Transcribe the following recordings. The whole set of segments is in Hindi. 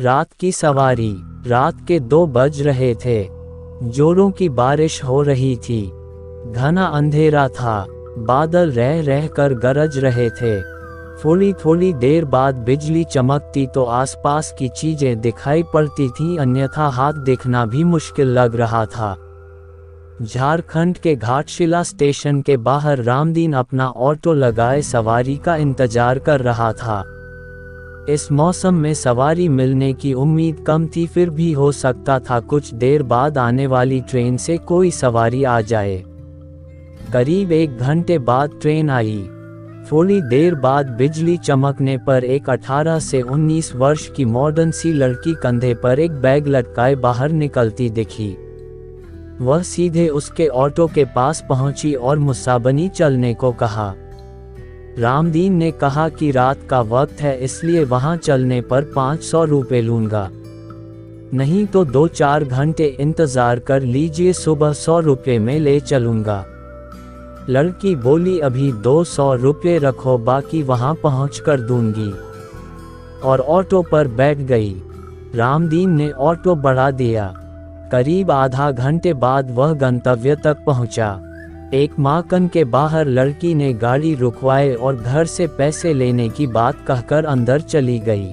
रात की सवारी। रात के 2 बज रहे थे। जोरों की बारिश हो रही थी। घना अंधेरा था। बादल रह रह कर गरज रहे थे। थोड़ी थोड़ी देर बाद बिजली चमकती तो आसपास की चीजें दिखाई पड़ती थीं, अन्यथा हाथ देखना भी मुश्किल लग रहा था। झारखंड के घाटशिला स्टेशन के बाहर रामदीन अपना ऑटो लगाए सवारी का इंतजार कर रहा था। इस मौसम में सवारी मिलने की उम्मीद कम थी, फिर भी हो सकता था कुछ देर बाद आने वाली ट्रेन से कोई सवारी आ जाए। करीब 1 घंटे बाद ट्रेन आई। थोड़ी देर बाद बिजली चमकने पर एक 18 से 19 वर्ष की मॉडर्न सी लड़की कंधे पर एक बैग लटकाए बाहर निकलती दिखी। वह सीधे उसके ऑटो के पास पहुंची और मुसाबनी चलने को कहा। रामदीन ने कहा कि रात का वक्त है, इसलिए वहां चलने पर 500 रुपये लूंगा, नहीं तो 2-4 घंटे इंतजार कर लीजिए, सुबह 100 रुपये में ले चलूंगा। लड़की बोली अभी 200 रुपये रखो, बाकी वहां पहुंचकर दूंगी, और ऑटो पर बैठ गई। रामदीन ने ऑटो बढ़ा दिया। करीब आधा घंटे बाद वह गंतव्य तक पहुंचा। एक माकन के बाहर लड़की ने गाड़ी रुकवाए और घर से पैसे लेने की बात कहकर अंदर चली गई।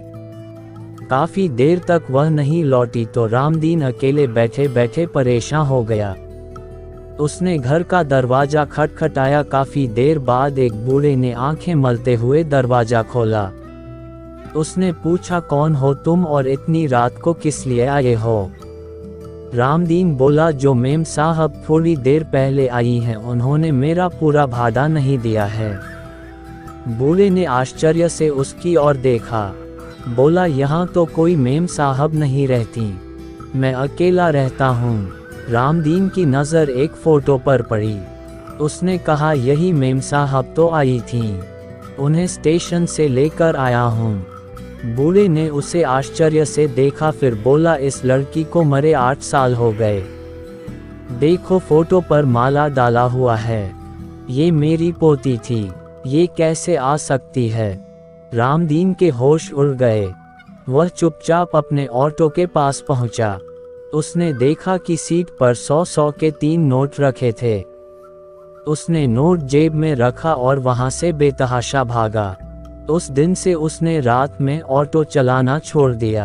काफी देर तक वह नहीं लौटी तो रामदीन अकेले बैठे बैठे परेशान हो गया। उसने घर का दरवाजा खटखटाया। काफी देर बाद एक बूढ़े ने आंखें मलते हुए दरवाजा खोला। उसने पूछा, कौन हो तुम और इतनी रात को किस लिए आए हो? रामदीन बोला, जो मेम साहब थोड़ी देर पहले आई हैं, उन्होंने मेरा पूरा भाड़ा नहीं दिया है। बूढ़े ने आश्चर्य से उसकी ओर देखा। बोला, यहाँ तो कोई मेम साहब नहीं रहती, मैं अकेला रहता हूँ। रामदीन की नज़र एक फोटो पर पड़ी। उसने कहा, यही मेम साहब तो आई थीं, उन्हें स्टेशन से लेकर आया हूँ। बूढ़े ने उसे आश्चर्य से देखा, फिर बोला, इस लड़की को मरे 8 साल हो गए। देखो फोटो पर माला डाला हुआ है, ये मेरी पोती थी, ये कैसे आ सकती है? रामदीन के होश उड़ गए। वह चुपचाप अपने ऑटो के पास पहुंचा। उसने देखा कि सीट पर 100 के 3 नोट रखे थे। उसने नोट जेब में रखा और वहां से बेतहाशा भागा। उस दिन से उसने रात में ऑटो चलाना छोड़ दिया।